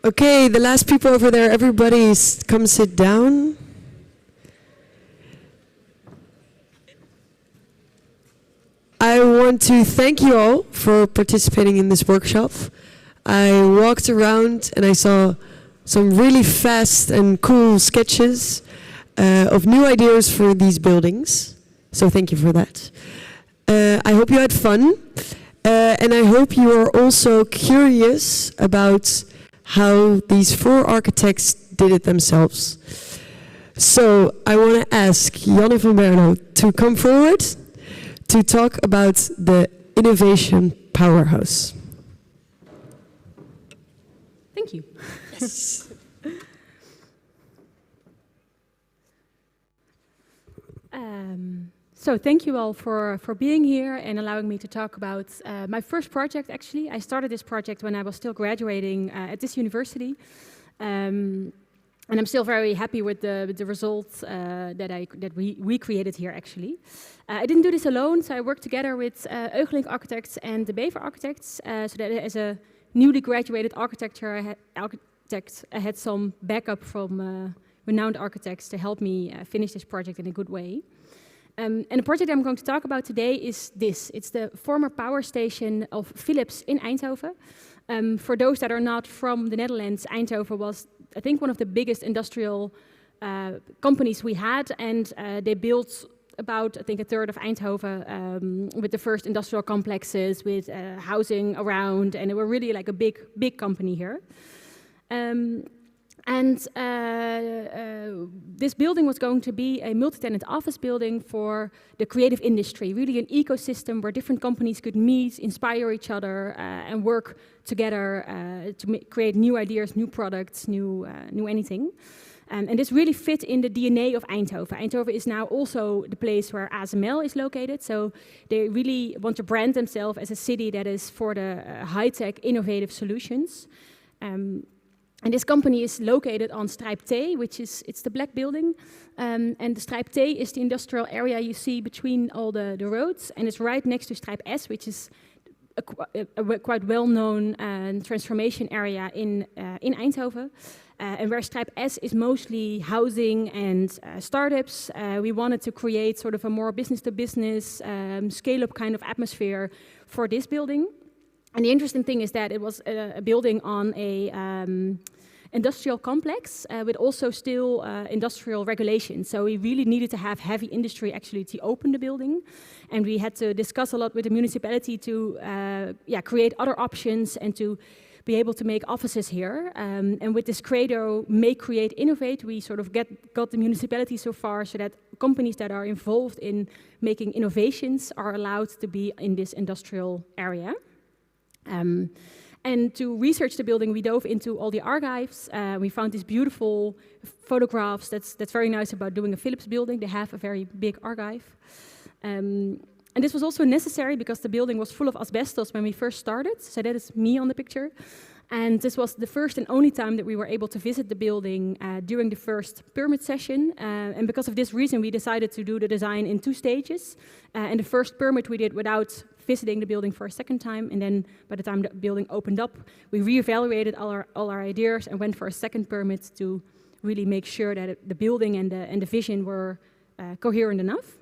Okay, the last people over there, everybody come sit down. I want to thank you all for participating in this workshop. I walked around and I saw some really fast and cool sketches of new ideas for these buildings. So thank you for that. I hope you had fun. And I hope you are also curious about how these 4 architects did it themselves. So I want to ask Janne van Berlo to come forward to talk about the Innovation Powerhouse. Thank you. Yes. So thank you all for being here and allowing me to talk about my first project, actually. I started this project when I was still graduating at this university. And I'm still very happy with the results that we created here, actually. I didn't do this alone, so I worked together with Eugelink Architects and the Bever Architects. So that as a newly graduated architect, I had some backup from renowned architects to help me finish this project in a good way. And the project I'm going to talk about today is this. It's the former power station of Philips in Eindhoven. For those that are not from the Netherlands, Eindhoven was, I think, one of the biggest industrial companies we had, and they built about, I think, a third of Eindhoven with the first industrial complexes, with housing around, and they were really like a big company here. This building was going to be a multi-tenant office building for the creative industry, really an ecosystem where different companies could meet, inspire each other, and work together to create new ideas, new products, new anything. And this really fit in the DNA of Eindhoven. Eindhoven is now also the place where ASML is located, so they really want to brand themselves as a city that is for the high-tech, innovative solutions. And this company is located on Strijp T, it's the black building. And the Strijp T is the industrial area you see between all the roads. And it's right next to Strijp S, which is a quite well-known transformation area in Eindhoven. And where Strijp S is mostly housing and startups, we wanted to create sort of a more business-to-business, scale-up kind of atmosphere for this building. And the interesting thing is that it was a building on a industrial complex with also still industrial regulations. So we really needed to have heavy industry actually to open the building. And we had to discuss a lot with the municipality to create other options and to be able to make offices here. And with this credo, make, create, innovate, we sort of got the municipality so far so that companies that are involved in making innovations are allowed to be in this industrial area. And to research the building, we dove into all the archives. We found these beautiful photographs. That's very nice about doing a Philips building. They have a very big archive. And this was also necessary because the building was full of asbestos when we first started. So that is me on the picture. And this was the first and only time that we were able to visit the building during the first permit session. And because of this reason, we decided to do the design in 2 stages. And the first permit we did without visiting the building for a second time. And then by the time the building opened up, we reevaluated all our ideas and went for a second permit to really make sure that the building and the vision were coherent enough.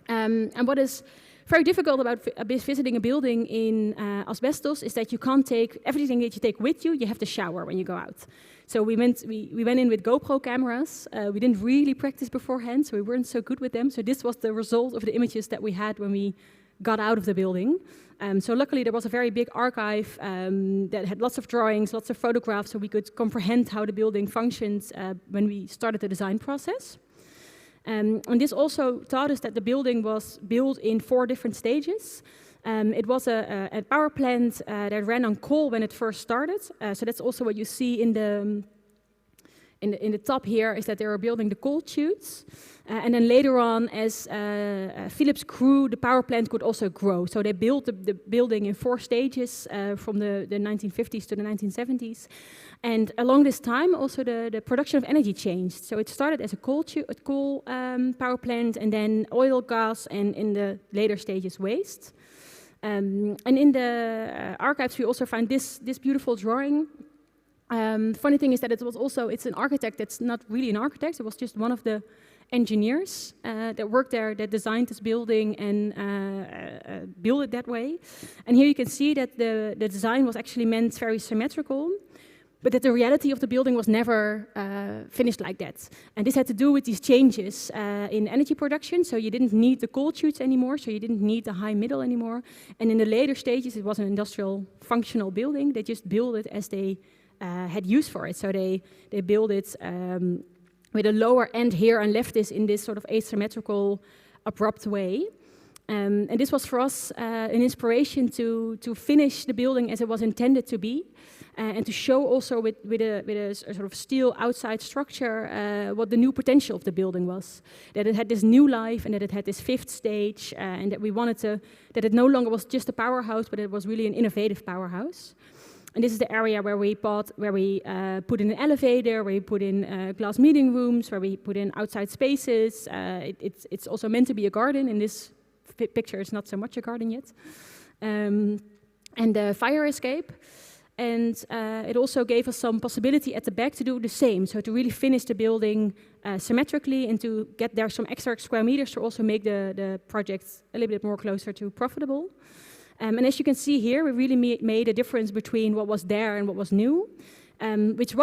And what is very difficult about visiting a building in asbestos is that you can't take everything that you take with you. You have to shower when you go out. So we went in with GoPro cameras. We didn't really practice beforehand, so we weren't so good with them. So this was the result of the images that we had when we got out of the building. So luckily there was a very big archive that had lots of drawings, lots of photographs, so we could comprehend how the building functions when we started the design process. And this also taught us that the building was built in 4 different stages. It was a power plant that ran on coal when it first started. So that's also what you see in the top here, is that they were building the coal chutes. And then later on, as Philips grew, the power plant could also grow. So they built the building in 4 stages from the 1950s to the 1970s. And along this time, also the production of energy changed. So it started as a coal power plant, and then oil, gas, and in the later stages, waste. And in the archives, we also find this beautiful drawing. Funny thing is that it's an architect that's not really an architect. It was just one of the engineers that worked there that designed this building and built it that way. And here you can see that the design was actually meant very symmetrical, but that the reality of the building was never finished like that. And this had to do with these changes in energy production. So you didn't need the cold chutes anymore, so you didn't need the high middle anymore. And in the later stages, it was an industrial functional building. They just built it as they had use for it. So they built it with a lower end here and left this in this sort of asymmetrical, abrupt way. And this was for us an inspiration to finish the building as it was intended to be, and to show also with a sort of steel outside structure what the new potential of the building was. That it had this new life and that it had this fifth stage, and that we wanted that it no longer was just a powerhouse, but it was really an innovative powerhouse. And this is the area where we put in an elevator, where we put in glass meeting rooms, where we put in outside spaces. It's also meant to be a garden. In this picture, it's not so much a garden yet. And the fire escape. And it also gave us some possibility at the back to do the same. So to really finish the building symmetrically and to get there some extra square meters to also make the project a little bit more closer to profitable. And as you can see here, we really made a difference between what was there and what was new, which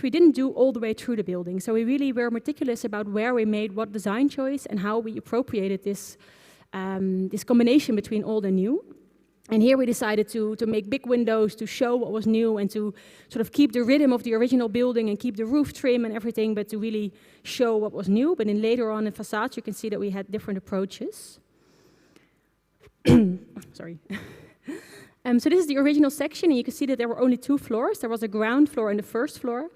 we didn't do all the way through the building. So we really were meticulous about where we made what design choice and how we appropriated this combination between old and new. And here we decided to make big windows to show what was new and to sort of keep the rhythm of the original building and keep the roof trim and everything, but to really show what was new. But then later on in facades, you can see that we had different approaches. Sorry. So this is the original section, and you can see that there were only 2 floors. There was a ground floor and the first floor,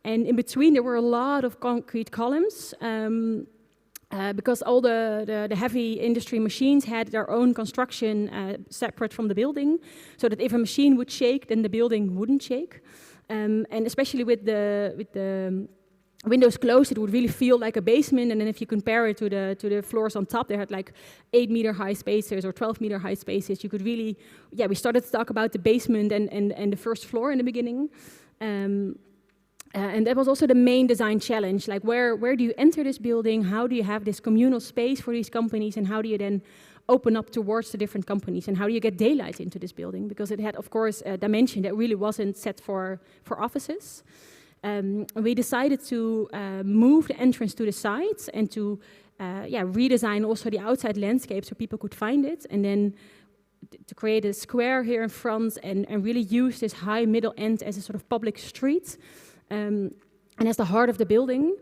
and in between there were a lot of concrete columns because all the heavy industry machines had their own construction separate from the building, so that if a machine would shake, then the building wouldn't shake. And especially with the windows closed, it would really feel like a basement. And then if you compare it to the floors on top, they had like 8-meter high spaces or 12-meter high spaces. You could really, we started to talk about the basement and the first floor in the beginning. And that was also the main design challenge. Like where do you enter this building? How do you have this communal space for these companies? And how do you then open up towards the different companies? And how do you get daylight into this building? Because it had, of course, a dimension that really wasn't set for offices. We decided to move the entrance to the sides and to redesign also the outside landscape so people could find it, and then to create a square here in front and really use this high middle end as a sort of public street and as the heart of the building,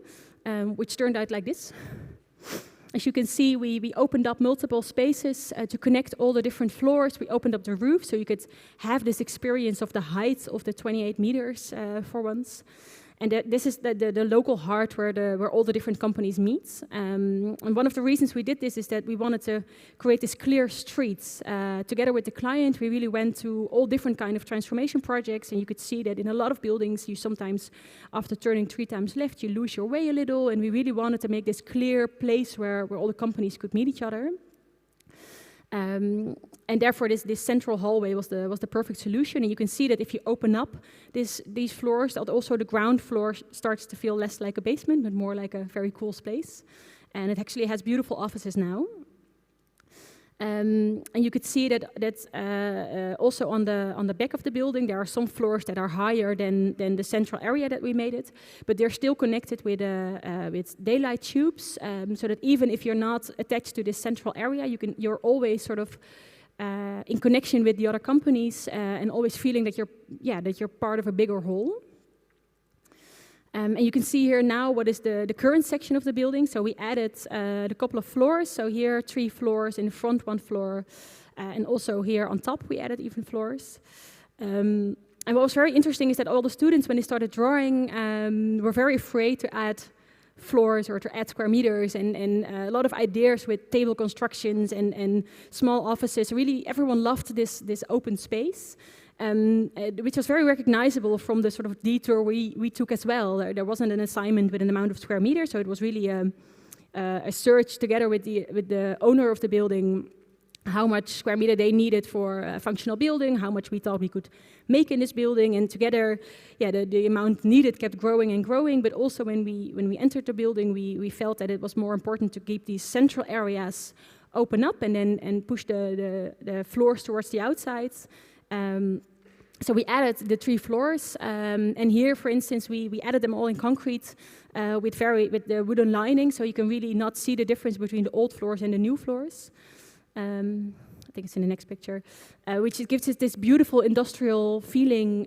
which turned out like this. As you can see, we opened up multiple spaces to connect all the different floors. We opened up the roof so you could have this experience of the height of the 28 meters for once. And this is the local heart where all the different companies meet. And one of the reasons we did this is that we wanted to create this clear streets. Together with the client, we really went to all different kind of transformation projects, and you could see that in a lot of buildings, you sometimes, after turning 3 times left, you lose your way a little, and we really wanted to make this clear place where all the companies could meet each other. And therefore, this central hallway was the perfect solution. And you can see that if you open up these floors, that also the ground floor starts to feel less like a basement, but more like a very cool space. And it actually has beautiful offices now. And you could see that also on the back of the building, there are some floors that are higher than the central area that we made it, but they're still connected with daylight tubes, so that even if you're not attached to this central area, you're always sort of in connection with the other companies and always feeling that you're part of a bigger whole. And you can see here now what is the current section of the building. So we added a couple of floors. So here 3 floors, in the front 1 floor, and also here on top we added even floors. And what was very interesting is that all the students, when they started drawing, were very afraid to add floors or to add square meters, and a lot of ideas with table constructions and small offices. Really, everyone loved this open space. Which was very recognizable from the sort of detour we took as well. There wasn't an assignment with an amount of square meters, so it was really a search together with the owner of the building how much square meter they needed for a functional building, how much we thought we could make in this building, and together, the amount needed kept growing and growing. But also when we entered the building, we felt that it was more important to keep these central areas open up and push the floors towards the outsides. So we added the 3 floors, and here, for instance, we added them all in concrete with the wooden lining, so you can really not see the difference between the old floors and the new floors. I think it's in the next picture, which gives us this beautiful industrial feeling,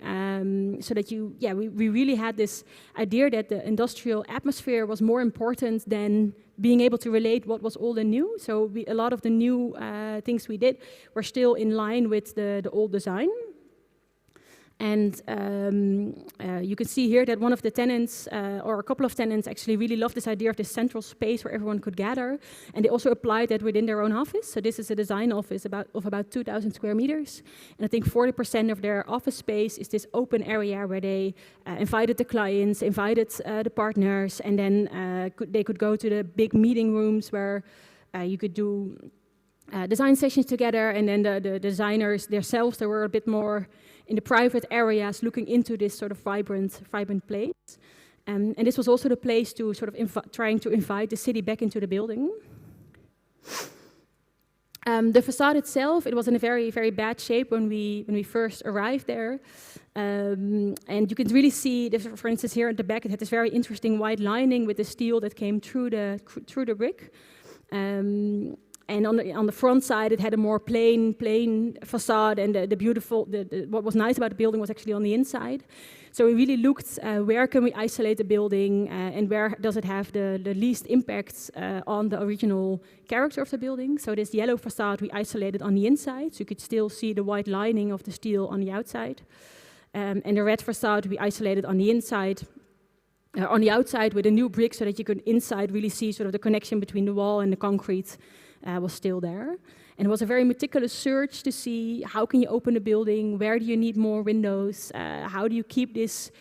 so that we really had this idea that the industrial atmosphere was more important than being able to relate what was old and new. So a lot of the new things we did were still in line with the old design. And you can see here that one of the tenants, or a couple of tenants, actually really loved this idea of this central space where everyone could gather. And they also applied that within their own office. So this is a design office of about 2,000 square meters. And I think 40% of their office space is this open area where they invited the clients, invited the partners, and then they could go to the big meeting rooms where you could do design sessions together. And then the designers themselves, they were a bit more in the private areas, looking into this sort of vibrant place. And this was also the place to sort of trying to invite the city back into the building. The facade itself, it was in a very, very bad shape when we first arrived there. And you can really see, for instance, here at the back, it had this very interesting white lining with the steel that came through the brick. And on the front side, it had a more plain facade, and what was nice about the building was actually on the inside. So we really looked where can we isolate the building, and where does it have the least impact on the original character of the building. So this yellow facade we isolated on the inside, so you could still see the white lining of the steel on the outside. And the red facade we isolated on the inside. On the outside with a new brick, so that you could inside really see sort of the connection between the wall and the concrete was still there. And it was a very meticulous search to see how can you open a building, where do you need more windows, how do you keep this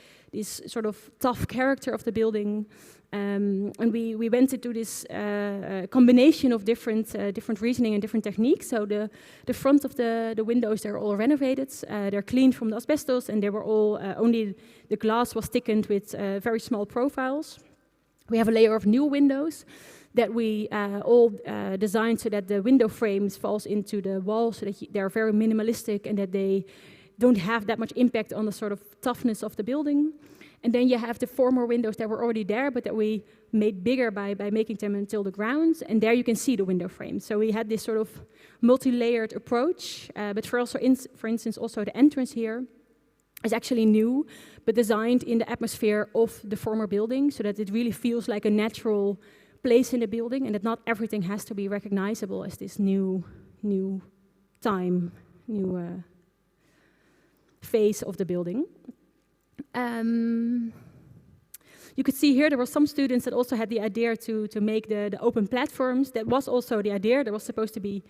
sort of tough character of the building. And we went into this combination of different reasoning and different techniques. So the front of the windows, they're all renovated. They're cleaned from the asbestos, and they were all, only the glass was thickened with very small profiles. We have a layer of new windows that we all designed so that the window frames falls into the wall, so that they're very minimalistic and that they don't have that much impact on the sort of toughness of the building. And then you have the former windows that were already there, but that we made bigger by making them until the ground. And there you can see the window frames. So we had this sort of multi-layered approach, but for instance, also the entrance here is actually new, but designed in the atmosphere of the former building, so that it really feels like a natural place in the building, and that not everything has to be recognizable as this new phase of the building. You could see here there were some students that also had the idea to make the open platforms. That was also the idea. There was supposed to be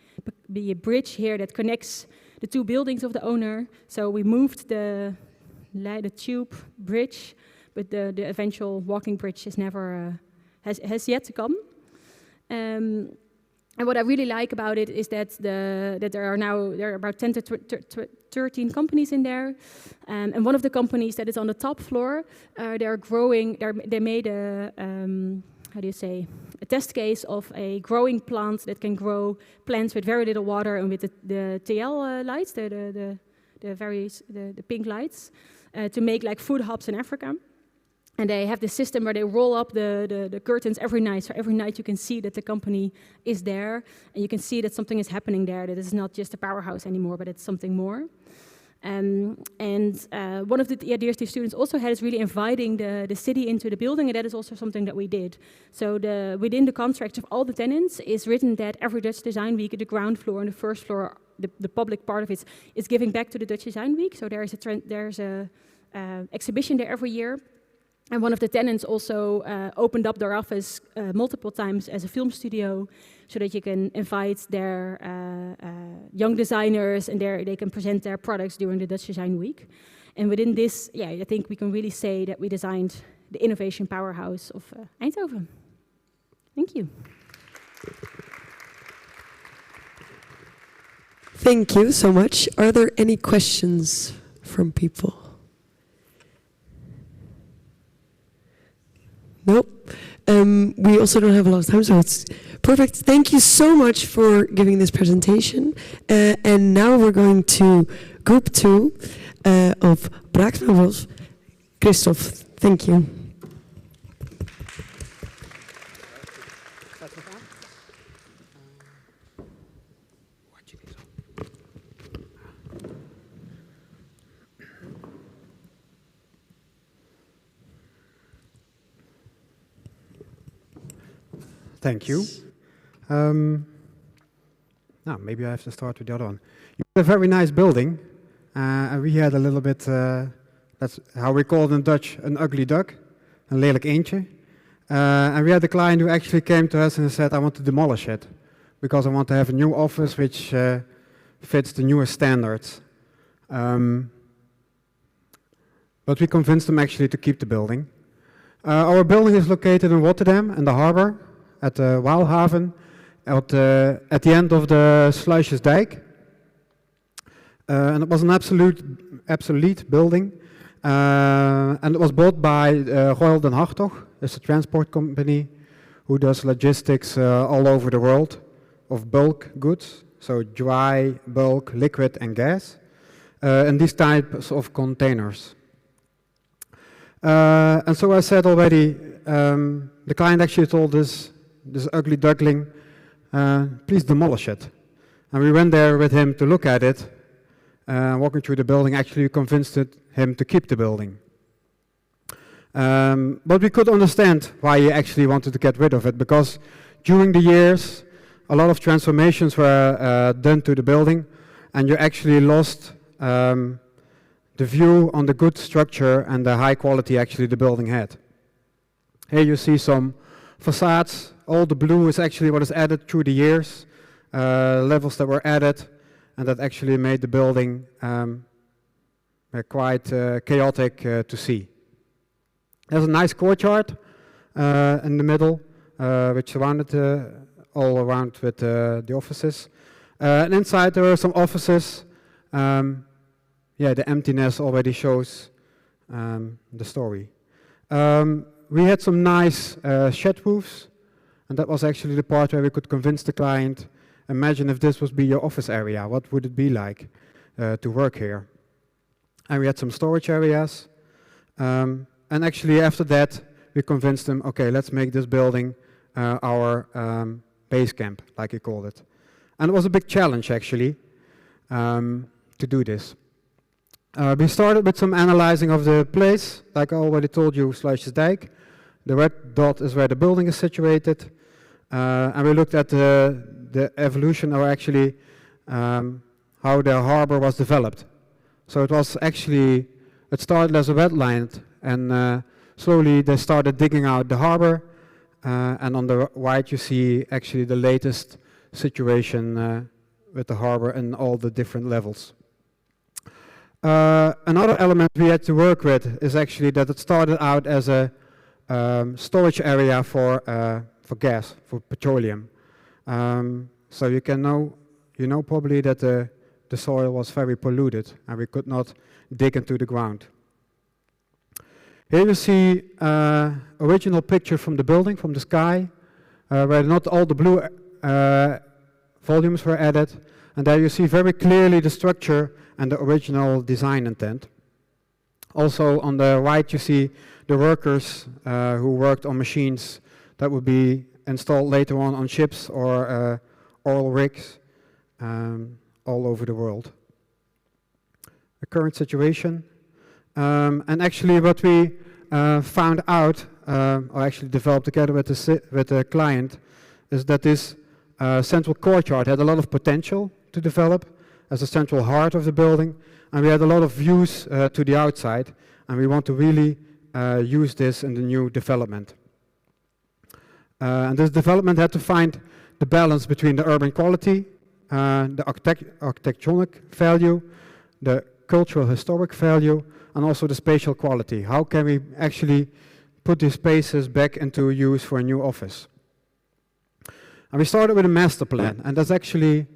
a bridge here that connects the two buildings of the owner. So we moved the tube bridge, but the eventual walking bridge is never has yet to come. And what I really like about it is that there are about 10 to 13 companies in there, and one of the companies that is on the top floor, they're growing. They made a test case of a growing plant that can grow plants with very little water and with the TL lights, the pink lights, to make like food hubs in Africa. And they have this system where they roll up the curtains every night. So every night you can see that the company is there, and you can see that something is happening there, that it's not just a powerhouse anymore, but it's something more. And one of the ideas the students also had is really inviting the city into the building, and that is also something that we did. So within the contracts of all the tenants is written that every Dutch Design Week, the ground floor and the first floor, the public part of it, is giving back to the Dutch Design Week. So there's a exhibition there every year. And one of the tenants also opened up their office multiple times as a film studio, so that you can invite their young designers, and they can present their products during the Dutch Design Week. And within this, I think we can really say that we designed the Innovation Powerhouse of Eindhoven. Thank you. Thank you so much. Are there any questions from people? Nope. We also don't have a lot of time, so it's perfect. Thank you so much for giving this presentation. And now we're going to group 2 of Braaksma Roos. Kristof, thank you. Thank you. Now, maybe I have to start with the other one. You had a very nice building, and we had a little bit, that's how we call it in Dutch, an ugly duck, een lelijk eendje. And we had a client who actually came to us and said, I want to demolish it, because I want to have a new office which fits the newest standards. But we convinced them actually to keep the building. Our building is located in Rotterdam, in the harbor, at the Waalhaven, at the end of the Sluisjesdijk. And it was an obsolete building. And it was bought by Royal Den Hartogh. It's a transport company who does logistics all over the world of bulk goods, so dry, bulk, liquid and gas, and these types of containers. And so I said already, the client actually told this ugly duckling, please demolish it. And we went there with him to look at it, walking through the building, actually convinced him to keep the building. But we could understand why he actually wanted to get rid of it, because during the years, a lot of transformations were done to the building, and you actually lost the view on the good structure and the high quality actually the building had. Here you see some facades. All the blue is actually what is added through the years, levels that were added, and that actually made the building quite chaotic to see. There's a nice courtyard in the middle, which surrounded all around with the offices. And inside there are some offices. Yeah, the emptiness already shows the story. We had some nice shed roofs, and that was actually the part where we could convince the client, imagine if this would be your office area, what would it be like to work here? And we had some storage areas. And actually after that, we convinced them, okay, let's make this building our Basecamp, like he called it. And it was a big challenge actually to do this. We started with some analyzing of the place, like I already told you, Sluisjesdijk. The red dot is where the building is situated. And we looked at the evolution, or actually how the harbor was developed. So it was actually, it started as a wetland, and slowly they started digging out the harbor. And on the right you see actually the latest situation with the harbor and all the different levels. Another element we had to work with is actually that it started out as a storage area for gas, for petroleum. So you know probably that the soil was very polluted and we could not dig into the ground. Here you see original picture from the building, from the sky, where not all the blue volumes were added, and there you see very clearly the structure and the original design intent. Also on the right you see the workers who worked on machines that would be installed later on ships or oil rigs all over the world. The current situation, and actually what we found out, or actually developed together with the client, is that this central courtyard had a lot of potential to develop as a central heart of the building, and we had a lot of views to the outside, and we want to really use this in the new development. And this development had to find the balance between the urban quality, the architectonic value, the cultural historic value, and also the spatial quality. How can we actually put these spaces back into use for a new office? And we started with a master plan, and that's actually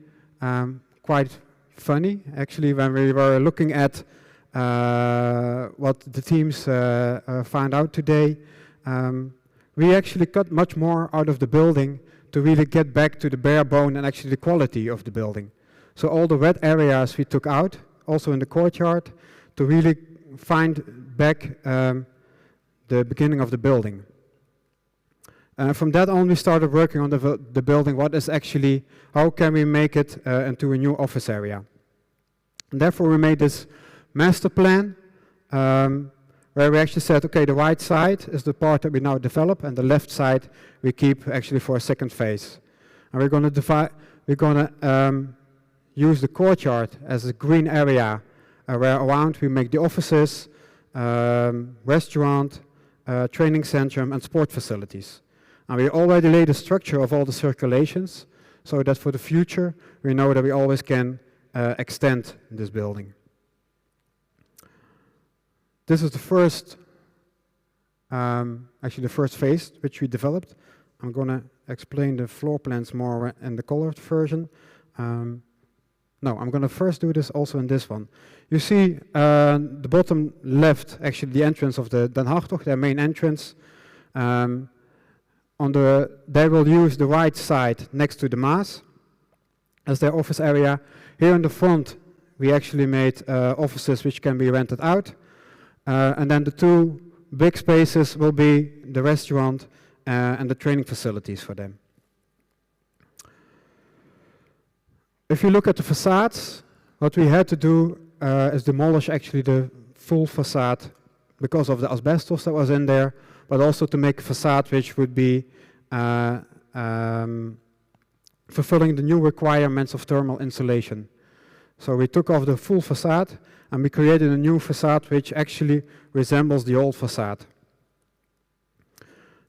quite funny, actually, when we were looking at what the teams found out today. We actually cut much more out of the building to really get back to the bare bone and actually the quality of the building. So all the wet areas we took out, also in the courtyard, to really find back the beginning of the building. From that on, we started working on the building. What is actually, how can we make it into a new office area? And therefore, we made this master plan where we actually said, okay, the right side is the part that we now develop, and the left side we keep actually for a second phase. And we're going to divide. We're going to use the courtyard as a green area where around we make the offices, restaurant, training center, and sport facilities. And we already laid the structure of all the circulations, so that for the future we know that we always can extend this building. This is the first, actually the first phase which we developed. I'm going to explain the floor plans more in the colored version. No, I'm going to first do this also in this one. You see the bottom left, actually the entrance of the Hartogh, their main entrance. They will use the right side next to the Maas as their office area. Here in the front, we actually made offices which can be rented out. And then the two big spaces will be the restaurant and the training facilities for them. If you look at the facades, what we had to do is demolish actually the full facade because of the asbestos that was in there, but also to make a facade which would be fulfilling the new requirements of thermal insulation. So we took off the full facade and we created a new facade which actually resembles the old facade.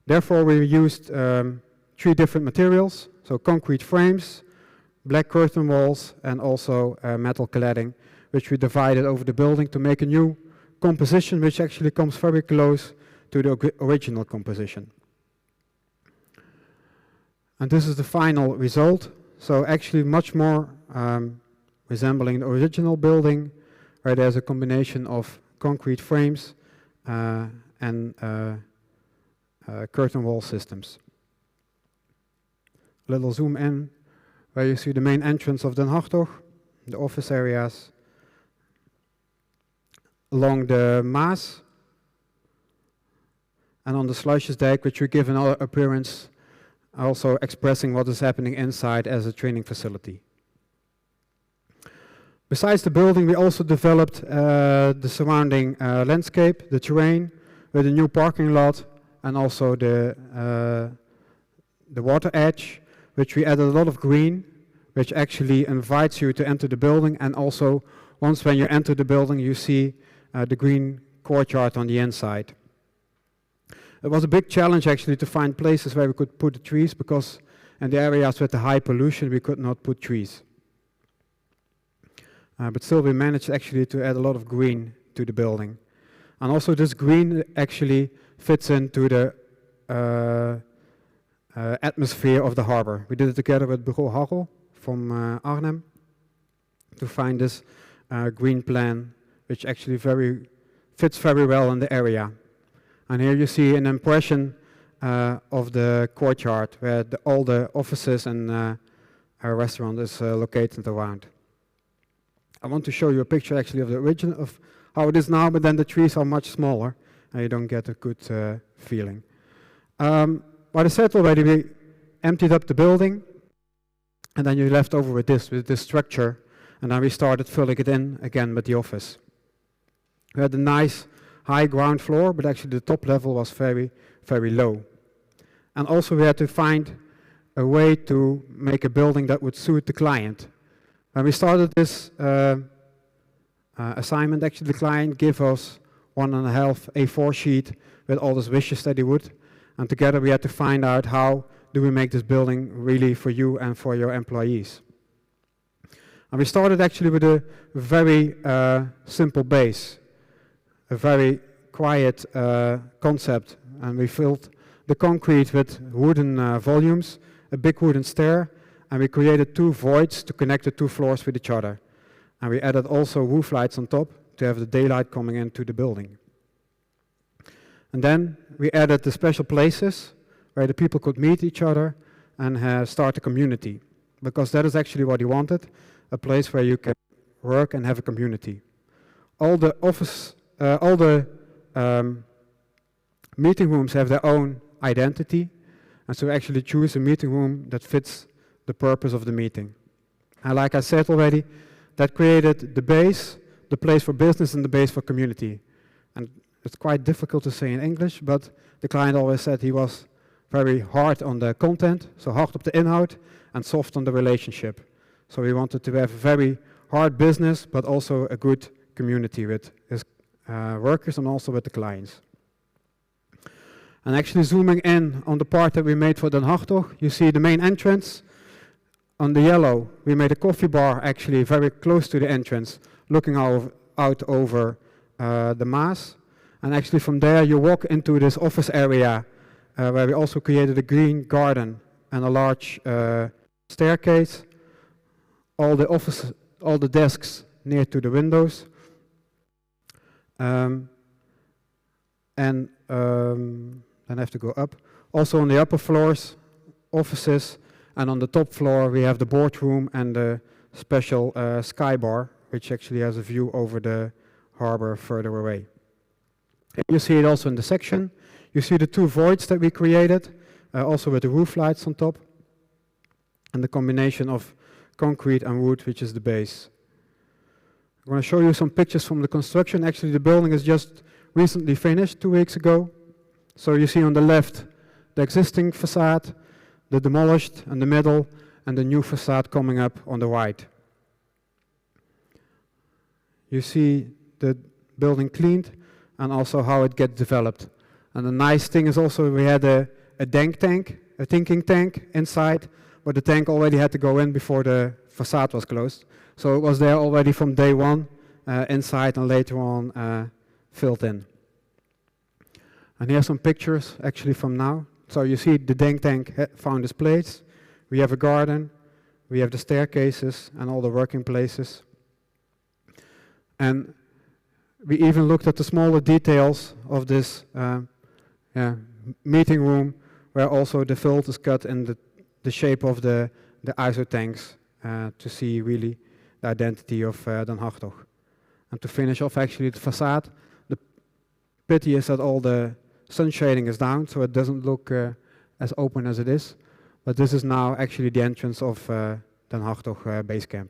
Therefore, we used 3 different materials, so concrete frames, black curtain walls, and also metal cladding, which we divided over the building to make a new composition which actually comes very close to the original composition. And this is the final result. So actually much more resembling the original building, where there's a combination of concrete frames and curtain wall systems. A little zoom in, where you see the main entrance of Den Hartogh, the office areas, along the Maas, and on the Sluisjesdijk, which we give another appearance, also expressing what is happening inside as a training facility. Besides the building, we also developed the surrounding landscape, the terrain, with a new parking lot, and also the water edge, which we added a lot of green, which actually invites you to enter the building, and also once when you enter the building, you see the green courtyard on the inside. It was a big challenge actually to find places where we could put the trees, because in the areas with the high pollution we could not put trees. But still we managed actually to add a lot of green to the building. And also this green actually fits into the atmosphere of the harbor. We did it together with Bureau Hartogh from Arnhem to find this green plan, which actually fits very well in the area. And here you see an impression of the courtyard where all the offices and our restaurant is located around. I want to show you a picture actually of the original of how it is now, but then the trees are much smaller and you don't get a good feeling. What I said already, we emptied up the building and then you left over with this structure, and then we started filling it in again with the office. We had a nice high ground floor, but actually the top level was very, very low. And also we had to find a way to make a building that would suit the client. When we started this assignment, actually the client gave us 1.5 A4 sheet with all these wishes that he would. And together we had to find out how do we make this building really for you and for your employees. And we started actually with a very simple base, a very quiet concept. And we filled the concrete with wooden volumes, a big wooden stair, and we created 2 voids to connect the 2 floors with each other. And we added also roof lights on top to have the daylight coming into the building. And then we added the special places where the people could meet each other and start a community, because that is actually what he wanted, a place where you can work and have a community. All the meeting rooms have their own identity, and so actually choose a meeting room that fits the purpose of the meeting. And like I said already, that created the base, the place for business and the base for community. And it's quite difficult to say in English, but the client always said he was very hard on the content, so hard op de inhoud, and soft on the relationship. So we wanted to have a very hard business, but also a good community with his workers and also with the clients. And actually zooming in on the part that we made for Den Hartogh, you see the main entrance. On the yellow, we made a coffee bar actually very close to the entrance, looking out over the Maas. And actually from there you walk into this office area where we also created a green garden and a large staircase. All the desks near to the windows. Then I have to go up. Also on the upper floors, offices, and on the top floor we have the boardroom and the special sky bar, which actually has a view over the harbor further away. You see it also in the section. You see the two voids that we created, also with the roof lights on top, and the combination of concrete and wood, which is the base. I'm going to show you some pictures from the construction. Actually, the building is just recently finished 2 weeks ago. So you see on the left the existing facade, the demolished in the middle, and the new facade coming up on the right. You see the building cleaned and also how it gets developed. And the nice thing is also we had a thinking tank inside, but the tank already had to go in before the facade was closed. So it was there already from day one inside and later on filled in. And here's some pictures actually from now. So you see the tank found its place. We have a garden, we have the staircases and all the working places. And we even looked at the smaller details of this meeting room, where also the fill is cut in the shape of the ISO tanks to see really the identity of Den Hartogh. And to finish off actually the facade, the pity is that all the sun shading is down, so it doesn't look as open as it is. But this is now actually the entrance of Den Hartogh Basecamp.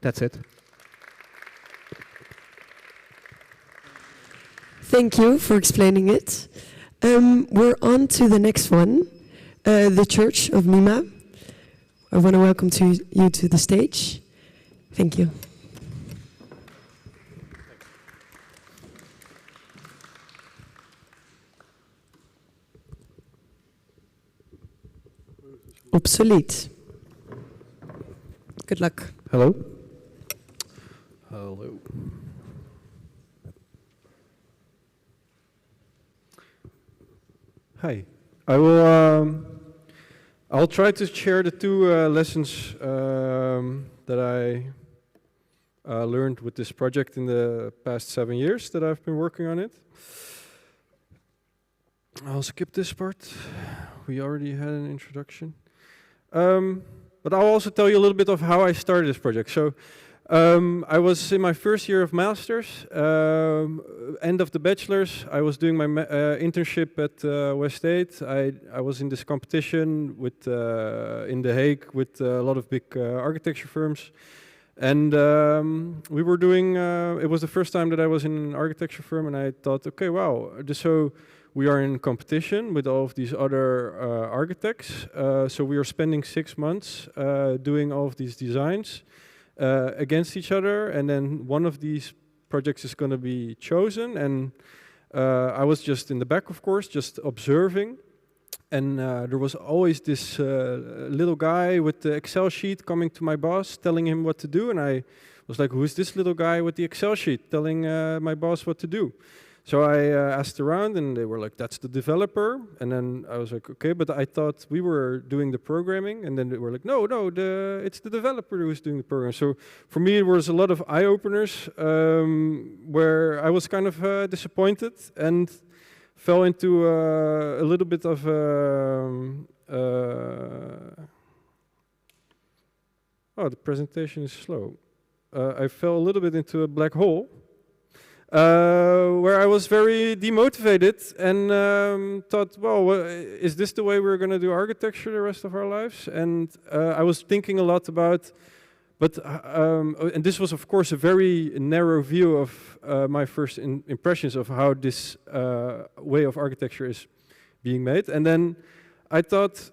That's it. Thank you for explaining it. We're on to the next one, the Church of Nima. I want to welcome you to the stage. Thank you. Obsolete. Good luck. Hello. Hello. Hi. I'll try to share the two lessons that I learned with this project in the past 7 years that I've been working on it. I'll skip this part. We already had an introduction. But I'll also tell you a little bit of how I started this project. So I was in my first year of master's, end of the bachelor's. I was doing my internship at West State. I was in this competition with in The Hague with a lot of big architecture firms. And we were doing, it was the first time that I was in an architecture firm, and I thought, okay, wow, so we are in competition with all of these other architects. So we are spending 6 months doing all of these designs against each other, and then one of these projects is going to be chosen. And I was just in the back, of course, just observing. And there was always this little guy with the Excel sheet coming to my boss, telling him what to do. And I was like, who is this little guy with the Excel sheet telling my boss what to do? So I asked around, and they were like, "That's the developer." And then I was like, "Okay," but I thought we were doing the programming. And then they were like, "No, no, it's the developer who's doing the program." So for me, it was a lot of eye openers where I was kind of disappointed and fell into a little bit of oh, the presentation is slow. I fell a little bit into a black hole where I was very demotivated and thought, well, is this the way we're going to do architecture the rest of our lives? And I was thinking a lot about, and this was of course a very narrow view of my first impressions of how this way of architecture is being made. And then I thought,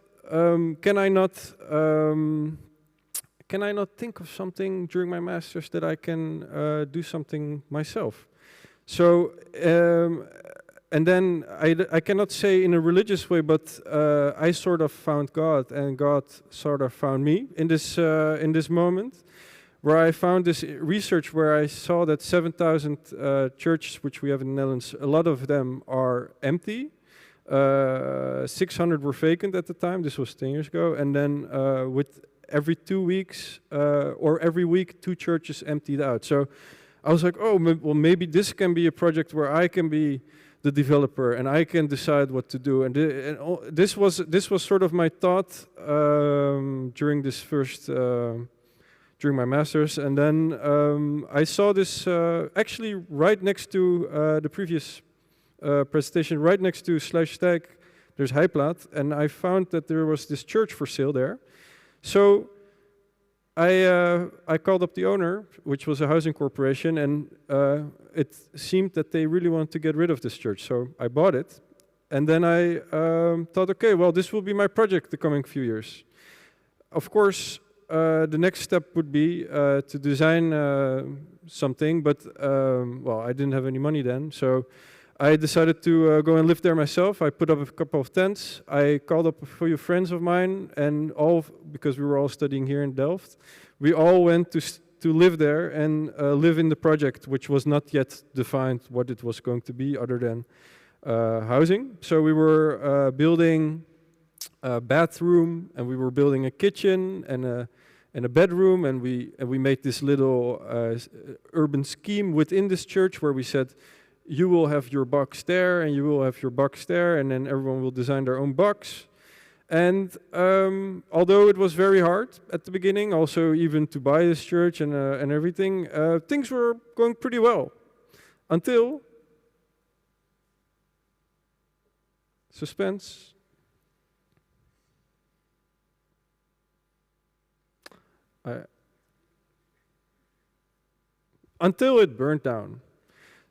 can I not think of something during my master's that I can do something myself? So, and then I cannot say in a religious way, but I sort of found God, and God sort of found me in this moment, where I found this research where I saw that 7,000 churches, which we have in the Netherlands, a lot of them are empty. 600 were vacant at the time. This was 10 years ago, and then with every 2 weeks or every week, 2 churches emptied out. So I was like, oh, well, maybe this can be a project where I can be the developer and I can decide what to do. And this was sort of my thought during this first, during my master's. And then I saw this actually right next to the previous presentation, right next to /Stijk, there's Heijplaat, and I found that there was this church for sale there. So I called up the owner, which was a housing corporation, and it seemed that they really wanted to get rid of this church. So I bought it, and then I thought, okay, well, this will be my project the coming few years. Of course, the next step would be to design something, but well, I didn't have any money then, so I decided to go and live there myself. I put up a couple of tents. I called up a few friends of mine, and because we were all studying here in Delft, we all went to live there and live in the project, which was not yet defined what it was going to be other than housing. So we were building a bathroom, and we were building a kitchen and a bedroom, and we made this little urban scheme within this church where we said, you will have your box there, and you will have your box there, and then everyone will design their own box. And although it was very hard at the beginning, also even to buy this church and everything, things were going pretty well. Until suspense. Until it burned down.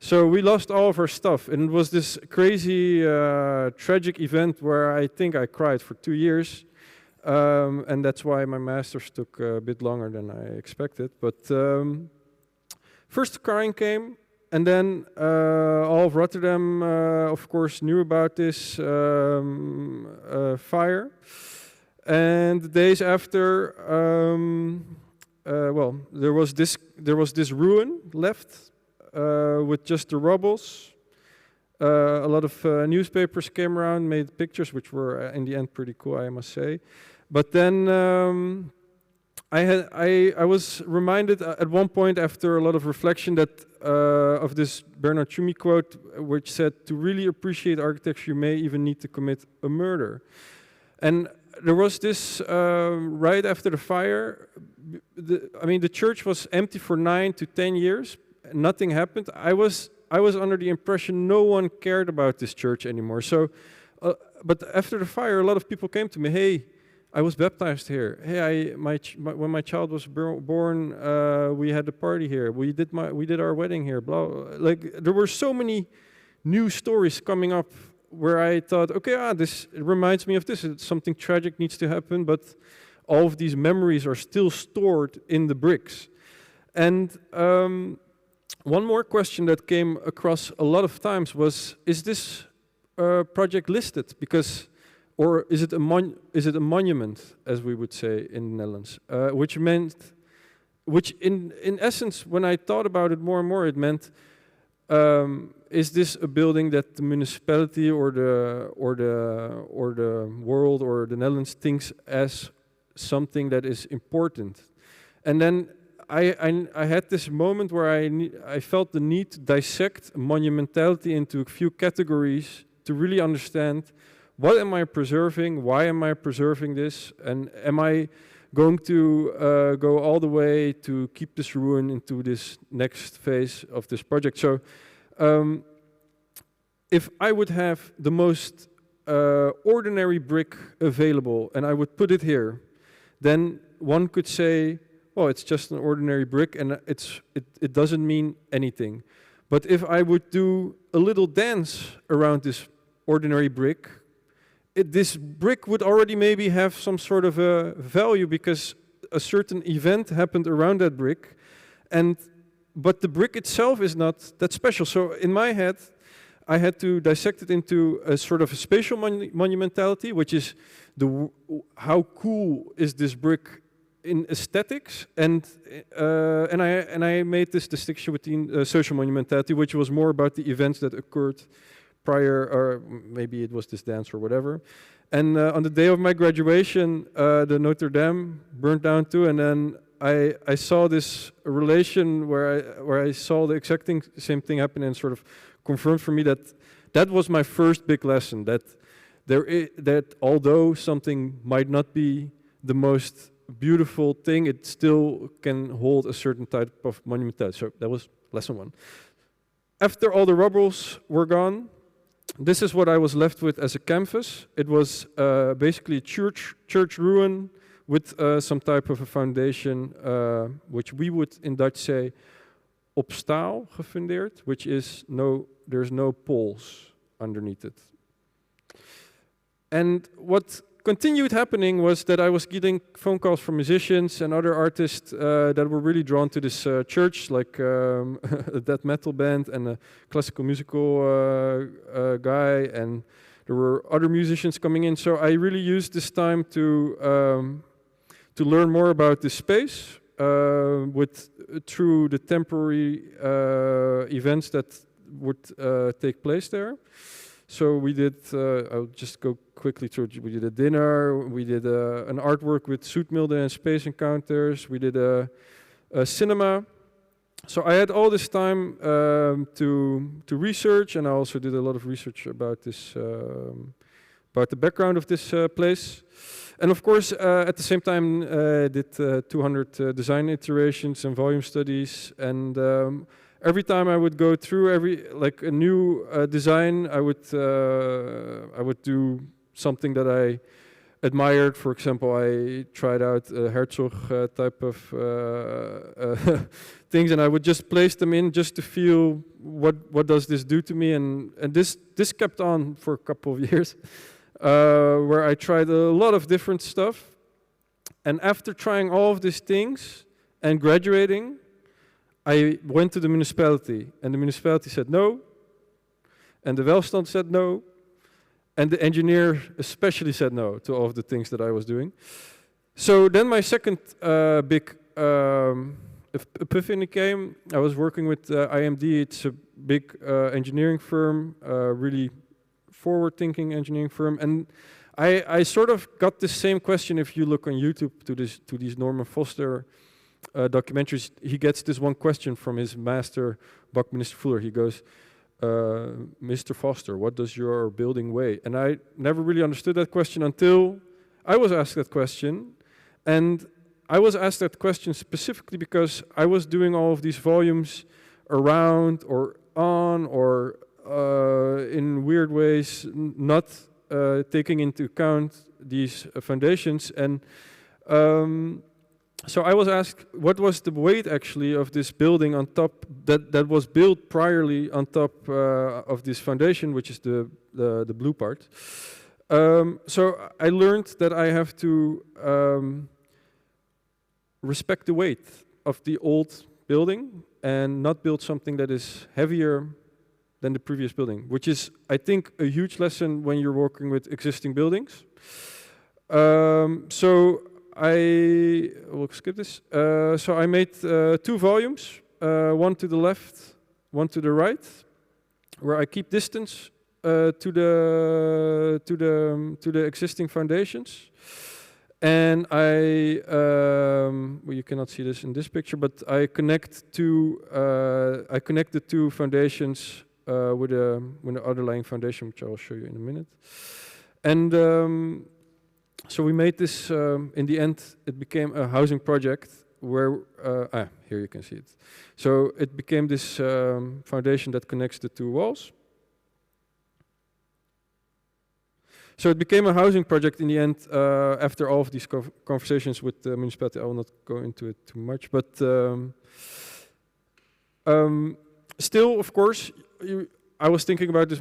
So we lost all of our stuff, and it was this crazy, tragic event where I think I cried for 2 years, and that's why my master's took a bit longer than I expected. But first the crying came, and then all of Rotterdam, of course, knew about this fire. And the days after, well, there was this ruin left. With just the rubbles. A lot of newspapers came around, made pictures, which were in the end pretty cool, I must say. But then I was reminded at one point after a lot of reflection that of this Bernard Tschumi quote, which said, "To really appreciate architecture, you may even need to commit a murder." And there was this right after the fire. The church was empty for 9 to 10 years. Nothing happened. I was under the impression no one cared about this church anymore. So, but after the fire, a lot of people came to me. Hey, I was baptized here. Hey, when my child was born, we had a party here. We did our wedding here. Blah. Like there were so many new stories coming up where I thought, okay, this it reminds me of this. Something tragic needs to happen, but all of these memories are still stored in the bricks. And one more question that came across a lot of times was, is this project listed? Because, or is it a monument, as we would say in the Netherlands? Which in essence, when I thought about it more and more, it meant is this a building that the municipality or the world or the Netherlands thinks as something that is important? And then I had this moment where I felt the need to dissect monumentality into a few categories to really understand what am I preserving, why am I preserving this, and am I going to go all the way to keep this ruin into this next phase of this project. So if I would have the most ordinary brick available and I would put it here, then one could say, well, it's just an ordinary brick and it doesn't mean anything. But if I would do a little dance around this ordinary brick, this brick would already maybe have some sort of a value because a certain event happened around that brick, but the brick itself is not that special. So in my head, I had to dissect it into a sort of a spatial monumentality, which is how cool is this brick in aesthetics, and I made this distinction between social monumentality, which was more about the events that occurred prior, or maybe it was this dance or whatever. And on the day of my graduation, the Notre Dame burned down too, and then I saw this relation where I saw the exact same thing happen, and sort of confirmed for me that was my first big lesson, that that although something might not be the most beautiful thing, it still can hold a certain type of monumentality. So that was lesson one. After all the rubbles were gone, this is what I was left with as a canvas. It was basically a church ruin with some type of a foundation, which we would in Dutch say op staal gefundeerd, which is there's no poles underneath it. And what continued happening was that I was getting phone calls from musicians and other artists that were really drawn to this church, like a death metal band and a classical musical guy, and there were other musicians coming in. So I really used this time to learn more about this space through the temporary events that would take place there. So we did, I'll just go quickly through, we did a dinner, we did an artwork with Zoetmilde and Space Encounters, we did a cinema. So I had all this time to research, and I also did a lot of research about this, about the background of this place. And of course, at the same time, did 200 design iterations and volume studies, and every time I would go through a new design, I would do something that I admired. For example, I tried out a Hartogh type of things, and I would just place them in just to feel what does this do to me, and this kept on for a couple of years, where I tried a lot of different stuff, and after trying all of these things and graduating, I went to the municipality, and the municipality said no, and the Welstand said no, and the engineer especially said no to all of the things that I was doing. So then my second big epiphany came. I was working with IMD. It's a big engineering firm, really forward-thinking engineering firm, and I sort of got the same question. If you look on YouTube to these Norman Foster documentaries, he gets this one question from his master, Buckminster Fuller. He goes, Mr. Foster, what does your building weigh? And I never really understood that question until I was asked that question. And I was asked that question specifically because I was doing all of these volumes around or on or in weird ways, not taking into account these foundations. And so I was asked, what was the weight actually of this building on top that was built priorly on top of this foundation, which is the blue part. So I learned that I have to respect the weight of the old building and not build something that is heavier than the previous building, which is, I think, a huge lesson when you're working with existing buildings. So I will skip this. So I made 2 volumes, one to the left one to the right, where I keep distance to the existing foundations, and well, you cannot see this in this picture, but I connect the two foundations with the underlying foundation, which I will show you in a minute. And so we made this. In the end, it became a housing project where here you can see it. So it became this foundation that connects the two walls. So it became a housing project in the end after all of these conversations with the municipality. I will not go into it too much, but still, of course, I was thinking about this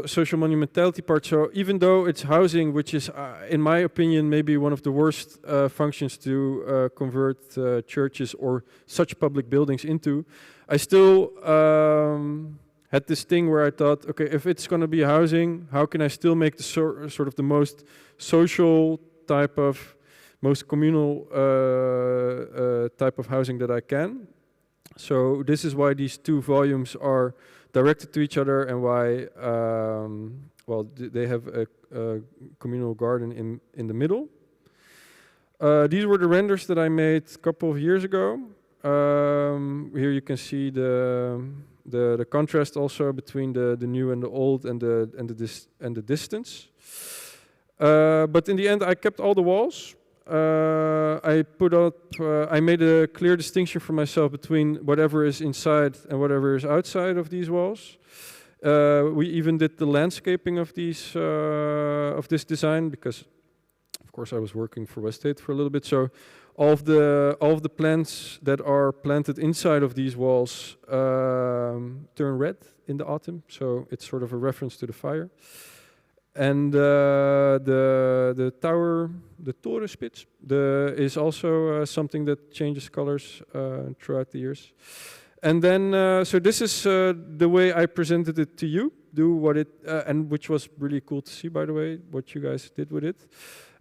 social monumentality part. So even though it's housing, which is, in my opinion, maybe one of the worst functions to convert churches or such public buildings into, I still had this thing where I thought, okay, if it's going to be housing, how can I still make the sort of the most social type of, most communal type of housing that I can? So this is why these two volumes are directed to each other, and why, well, they have a communal garden in the middle. These were the renders that I made a couple of years ago. Here you can see the contrast also between the new and the old, and the distance. But in the end, I kept all the walls. I made a clear distinction for myself between whatever is inside and whatever is outside of these walls. We even did the landscaping of these of this design, because, of course, I was working for Weststate for a little bit. So all of the plants that are planted inside of these walls turn red in the autumn. So it's sort of a reference to the fire. And the tower, the torenspits, is also something that changes colors throughout the years. And then, so this is the way I presented it to you. And which was really cool to see, by the way, what you guys did with it.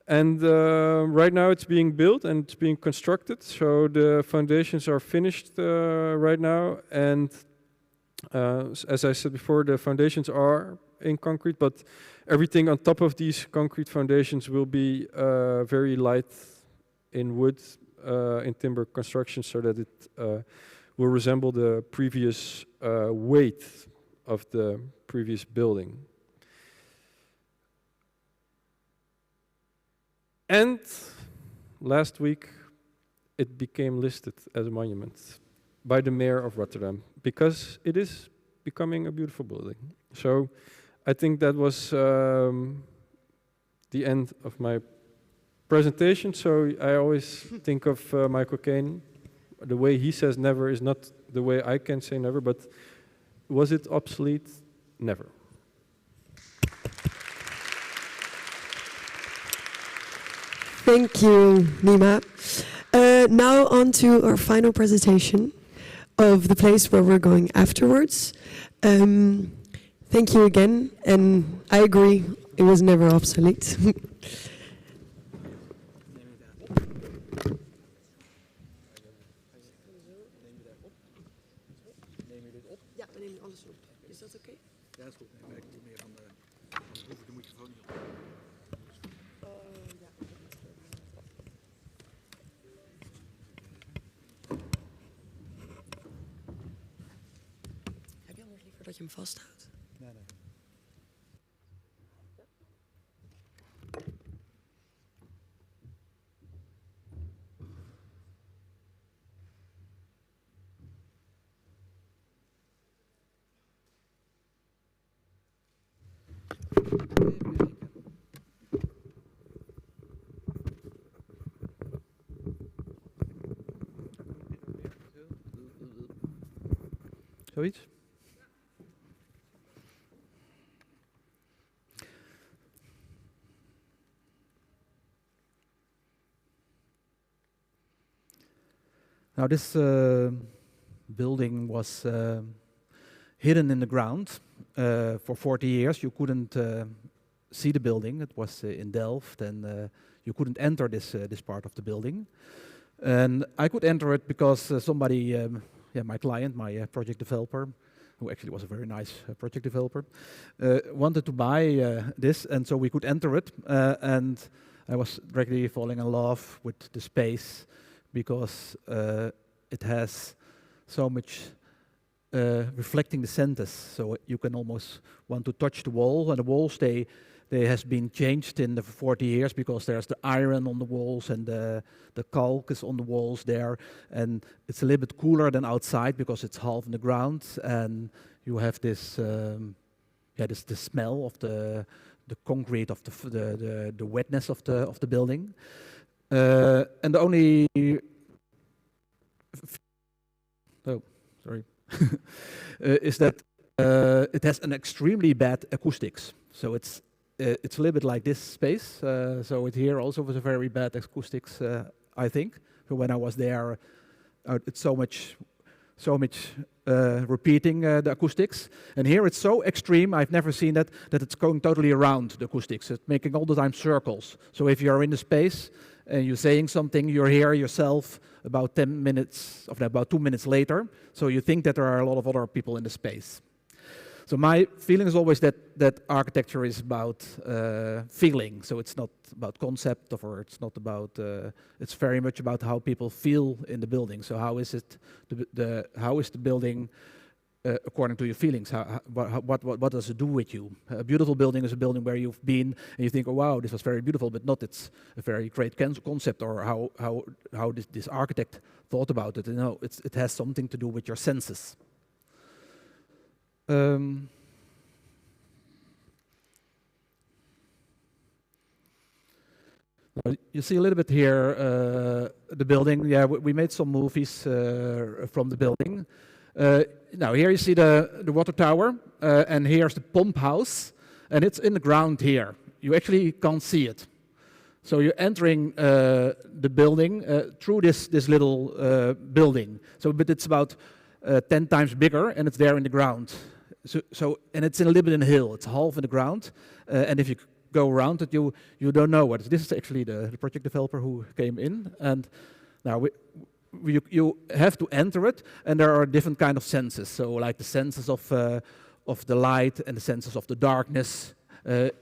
And right now it's being built and it's being constructed. So the foundations are finished right now. And as I said before, the foundations are in concrete, but everything on top of these concrete foundations will be very light in wood, in timber construction, so that it will resemble the previous weight of the previous building. And last week, it became listed as a monument by the mayor of Rotterdam, because it is becoming a beautiful building. So I think that was the end of my presentation. So I always think of Michael Caine. The way he says never is not the way I can say never, but was it obsolete? Never. Thank you, Nima. Now on to our final presentation of the place where we're going afterwards. Thank you again, and I agree, it was never obsolete. Ja, we nemen alles op. Is dat oké? Ja, dat is goed. Ik doe meer van de microfoon niet op. Heb je anders liever dat je hem vasthoudt? Nee, nee. Zoiets? Now this building was hidden in the ground for 40 years. You couldn't see the building. It was in Delft, and you couldn't enter this part of the building. And I could enter it because somebody, my client, my project developer, who actually was a very nice project developer, wanted to buy this, and so we could enter it. And I was directly falling in love with the space because it has so much reflecting the centers. So you can almost want to touch the wall, and the walls they has been changed in the 40 years because there's the iron on the walls and the calc is on the walls there, and it's a little bit cooler than outside because it's half in the ground, and you have this the smell of the concrete, of the wetness of the building, and the only is that it has an extremely bad acoustics. So it's a little bit like this space. So it here also was a very bad acoustics, I think. So when I was there, it's so much repeating the acoustics. And here it's so extreme, I've never seen that it's going totally around the acoustics. It's making all the time circles. So if you're in the space and you're saying something, you hear yourself about 10 minutes, or about 2 minutes later. So you think that there are a lot of other people in the space. So my feeling is always that architecture is about feeling. So it's not about concept, or it's not about. It's very much about how people feel in the building. So how is it? How is the building according to your feelings? What does it do with you? A beautiful building is a building where you've been and you think, oh wow, this was very beautiful, but not it's a very great concept, or how this architect thought about it. You know, it has something to do with your senses. You see a little bit here the building. Yeah, we made some movies from the building. Now here you see the water tower, and here's the pump house, and it's in the ground here. You actually can't see it. So you're entering the building through this little building. So, but it's about 10 times bigger, and it's there in the ground. So and it's in a little bit in a hill. It's half in the ground, and if you go around it, you don't know what. This is actually the project developer who came in, and now you have to enter it, and there are different kind of senses. So like the senses of the light and the senses of the darkness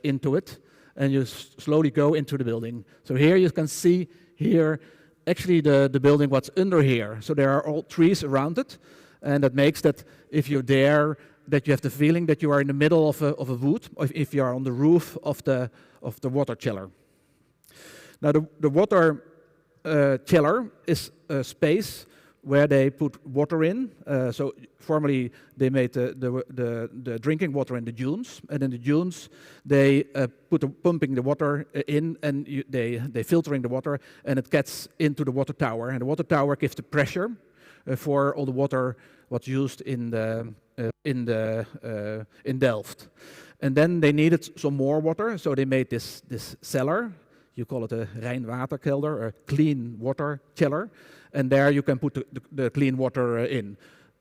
into it, and you slowly go into the building. So here you can see here actually the building what's under here. So there are all trees around it, and that makes that if you're there, that you have the feeling that you are in the middle of a wood, or if you are on the roof of the water chiller. Now the water chiller is a space where they put water in. So formerly they made the drinking water in the dunes, and in the dunes they pumping the water in, and they filtering the water, and it gets into the water tower, and the water tower gives the pressure for all the water what's used in Delft. And then they needed some more water, so they made this cellar. You call it a Rijnwaterkelder, a clean water chiller, and there you can put the clean water in.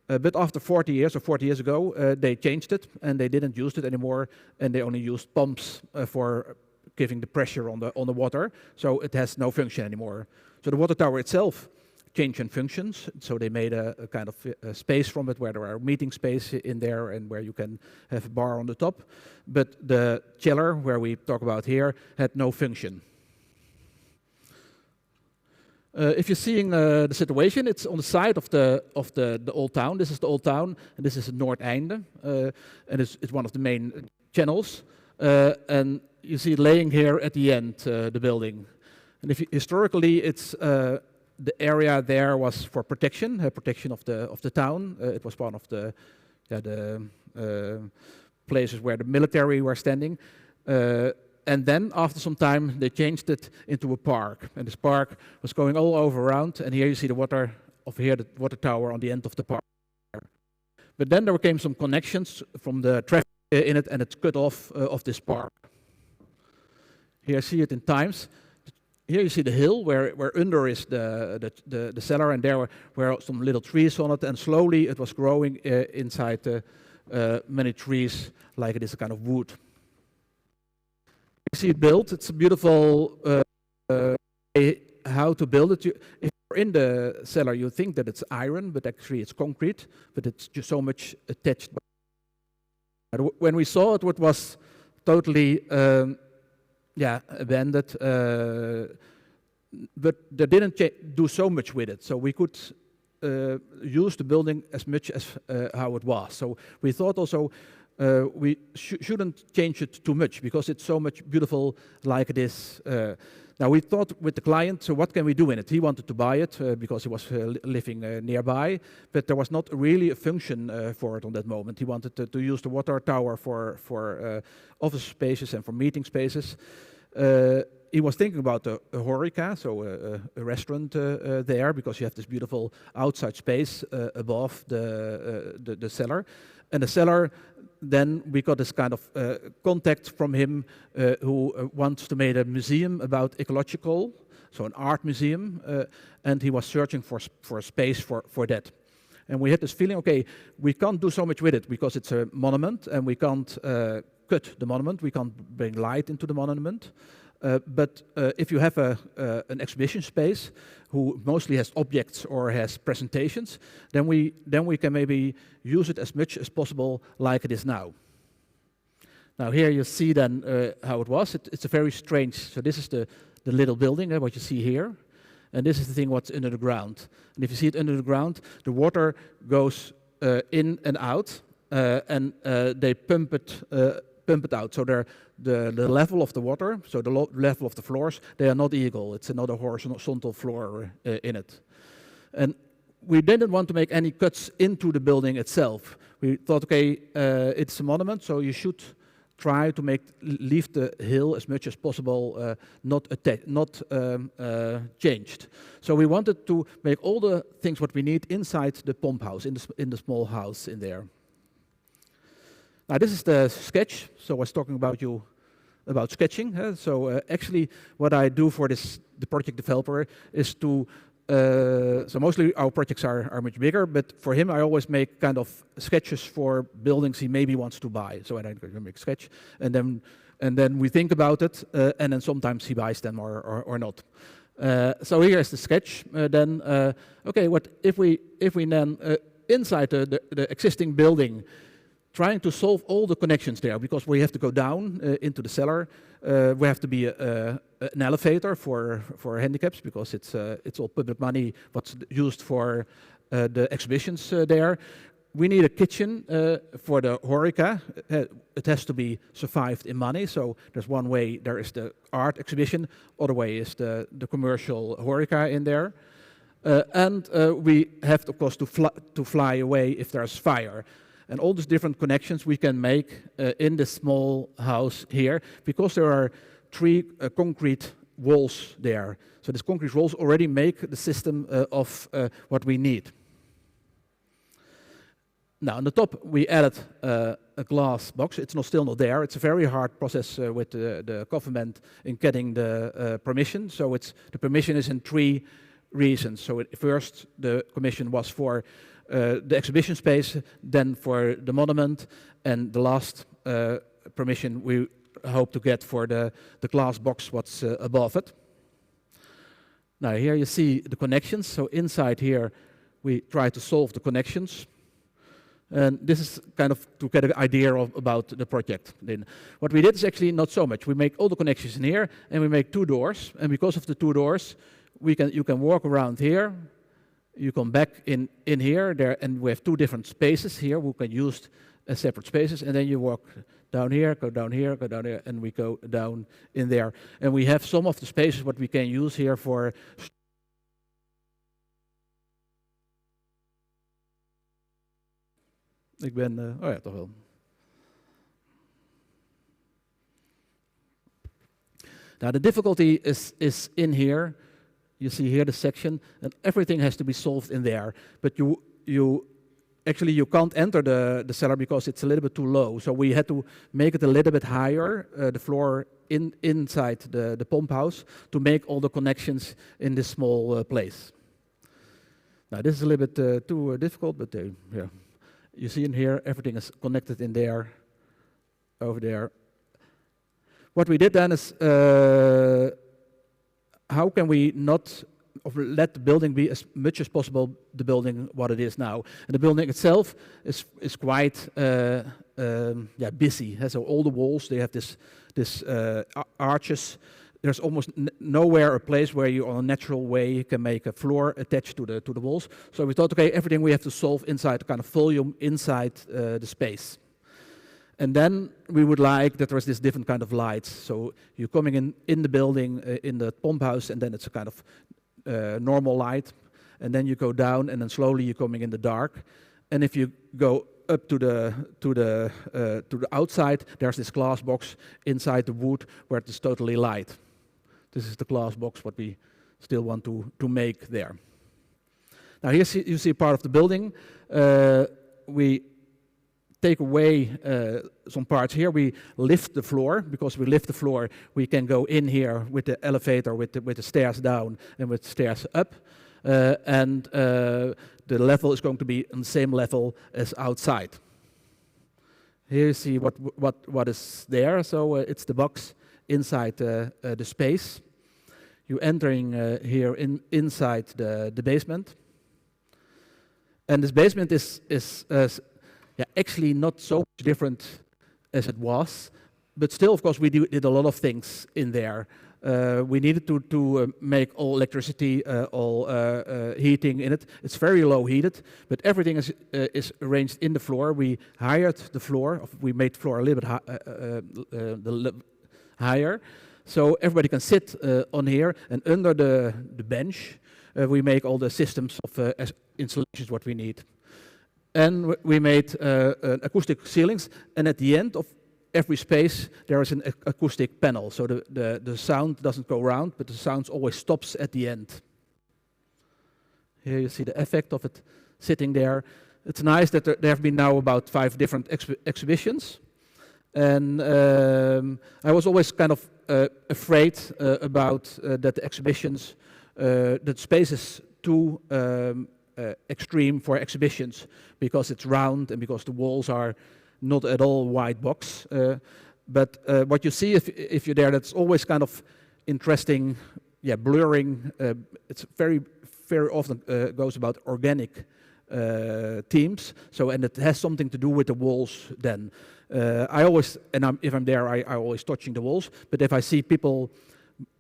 But after 40 years, or 40 years ago, they changed it, and they didn't use it anymore, and they only used pumps for giving the pressure on the water, so it has no function anymore. So the water tower itself changed in functions, so they made a kind of space from it where there are meeting space in there and where you can have a bar on the top. But the chiller, where we talk about here, had no function. If you're seeing the situation, it's on the side of the old town. This is the old town, and this is Noordeinde, and it's one of the main channels. And you see it laying here at the end, the building. And historically, it's the area there was for protection of the town. It was one of the places where the military were standing. And then after some time, they changed it into a park. And this park was going all over around. And here you see the water tower on the end of the park. But then there came some connections from the traffic in it, and it's cut off of this park. Here you see it in times. Here you see the hill where under is the cellar, and there were some little trees on it, and slowly it was growing inside many trees, like it is a kind of wood. You see it built. It's a beautiful how to build it. If you're in the cellar, you think that it's iron, but actually it's concrete. But it's just so much attached by When we saw it, it was totally abandoned, but they didn't do so much with it. So we could use the building as much as how it was. So we thought also we shouldn't change it too much because it's so much beautiful like it is. Now we thought with the client, so what can we do in it? He wanted to buy it because he was living nearby, but there was not really a function for it on that moment. He wanted to use the water tower for office spaces and for meeting spaces. He was thinking about a horeca, so a restaurant there, because you have this beautiful outside space above the cellar. And the cellar, then we got this kind of contact from him who wants to make a museum about ecological, so an art museum, and he was searching for a space for that. And we had this feeling, okay, we can't do so much with it because it's a monument and we can't cut the monument, we can't bring light into the monument. But if you have an exhibition space who mostly has objects or has presentations, then we can maybe use it as much as possible like it is now. Now here you see then how it was. It's a very strange, so this is the little building, what you see here. And this is the thing what's under the ground. And if you see it under the ground, the water goes in and out, and they pump it out. So the level of the water, so the level of the floors, they are not equal. It's another horizontal floor in it. And we didn't want to make any cuts into the building itself. We thought, okay, it's a monument, so you should try to leave the hill as much as possible not changed. So we wanted to make all the things what we need inside the pump house, in the small house in there. Now this is the sketch. So I was talking about sketching. So actually, what I do for the project developer is to. So mostly our projects are much bigger, but for him I always make kind of sketches for buildings he maybe wants to buy. So I make a sketch, and then we think about it, and then sometimes he buys them or not. So here is the sketch. Okay, what if we then inside the existing building, trying to solve all the connections there, because we have to go down into the cellar. We have to be an elevator for handicaps, because it's all public money what's used for the exhibitions there. We need a kitchen for the horeca. It has to be survived in money. So there's one way, there is the art exhibition. Other way is the commercial horeca in there. And we have, of course, to fly away if there's fire. And all these different connections we can make in this small house here, because there are 3 concrete walls there. So these concrete walls already make the system of what we need. Now on the top we added a glass box. It's still not there. It's a very hard process with the government in getting the permission. So the permission is in 3 reasons. So first the commission was for the exhibition space, then for the monument, and the last permission we hope to get for the glass box what's above it. Now here you see the connections. So inside here we try to solve the connections. And this is kind of to get an idea about the project. Then what we did is actually not so much. We make all the connections in here, and we make 2 doors. And because of the 2 doors, you can walk around here. You come back in here, there, and we have 2 different spaces here. We can use as separate spaces, and then you walk down here, go down here, go down here, and we go down in there. And we have some of the spaces what we can use here for. Ik ben, oh ja, toch wel. Now the difficulty is in here. You see here the section, and everything has to be solved in there. But you can't enter the cellar because it's a little bit too low. So we had to make it a little bit higher, the floor inside the pump house, to make all the connections in this small place. Now this is a little bit too difficult, but yeah. You see in here, everything is connected in there, over there. What we did then is, how can we not let the building be as much as possible the building what it is now. And the building itself is quite busy. So all the walls, they have this arches. There's almost nowhere a place where you, on a natural way, can make a floor attached to the walls. So we thought, okay, everything we have to solve inside the kind of volume inside the space. And then we would like that there's this different kind of lights. So you're coming in the building, in the pump house, and then it's a kind of normal light. And then you go down, and then slowly you're coming in the dark. And if you go up to the outside, there's this glass box inside the wood where it is totally light. This is the glass box what we still want to make there. Now here you see part of the building. We take away some parts here. We lift the floor. Because we lift the floor, we can go in here with the elevator, with the stairs down and with the stairs up. The level is going to be on the same level as outside. Here you see what is there. So it's the box inside the space. You're entering here inside the basement. And this basement is actually not so much different as it was, but still, of course, we did a lot of things in there. We needed to make all electricity, all heating in it. It's very low heated, but everything is arranged in the floor. We hired the floor. We made the floor a little bit higher, so everybody can sit on here. And under the bench, we make all the systems of installations what we need. And we made acoustic ceilings, and at the end of every space there is an acoustic panel, so the sound doesn't go around, but the sound always stops at the end. Here you see the effect of it sitting there. It's nice that there have been now about 5 different exhibitions, and I was always kind of afraid about that the exhibitions, that space is too extreme for exhibitions, because it's round and because the walls are not at all white box. But what you see if you're there, that's always kind of interesting, blurring. It's very often goes about organic themes. So, and it has something to do with the walls then. I always, if I'm there, I always touching the walls. But if I see people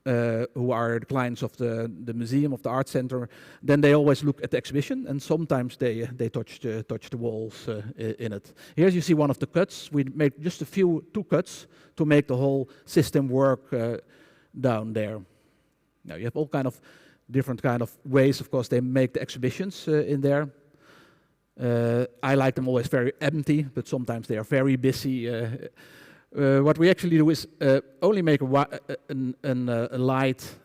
who are the clients of the museum, of the art center, then they always look at the exhibition, and sometimes they touch the walls in it. Here you see one of the cuts. We made just 2 cuts to make the whole system work down there. Now you have all kind of different kind of ways, of course, they make the exhibitions in there. I like them always very empty, but sometimes they are very busy. What we actually do is only make a light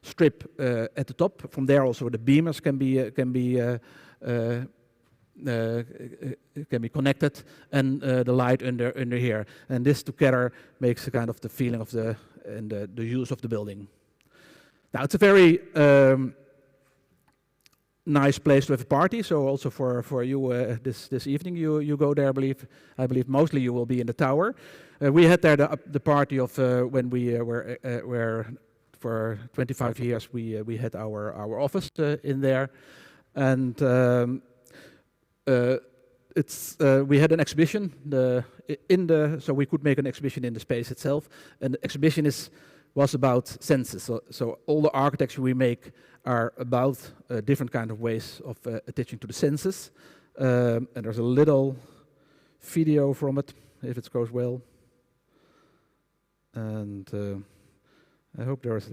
strip at the top. From there, also the beamers can be connected, and the light under here. And this together makes a kind of the feeling of the use of the building. Now it's a very nice place to have a party. So also for you this evening, you go there. I believe mostly you will be in the tower. We had there the party of when we were for 25 years. We had our office in there, and we had an exhibition so we could make an exhibition in the space itself, and the exhibition was about senses. So all the architecture we make are about different kind of ways of attaching to the senses. And there's a little video from it, if it goes well. And I hope there's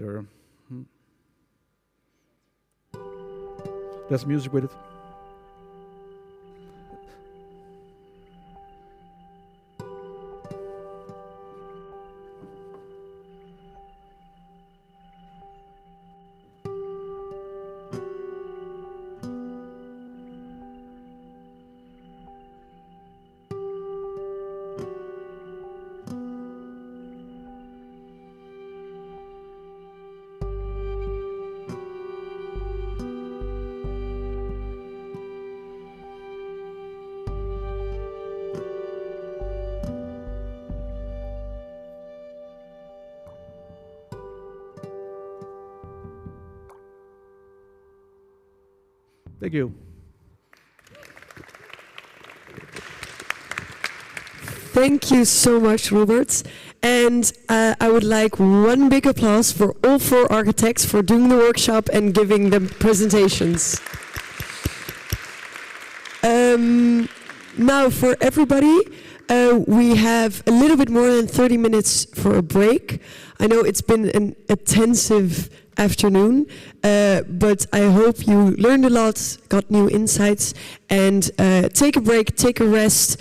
music with it. Thank you. Thank you so much, Robert. And I would like one big applause for all 4 architects for doing the workshop and giving the presentations. Now for everybody, we have a little bit more than 30 minutes for a break. I know it's been an intensive afternoon, but I hope you learned a lot, got new insights, and take a break, take a rest.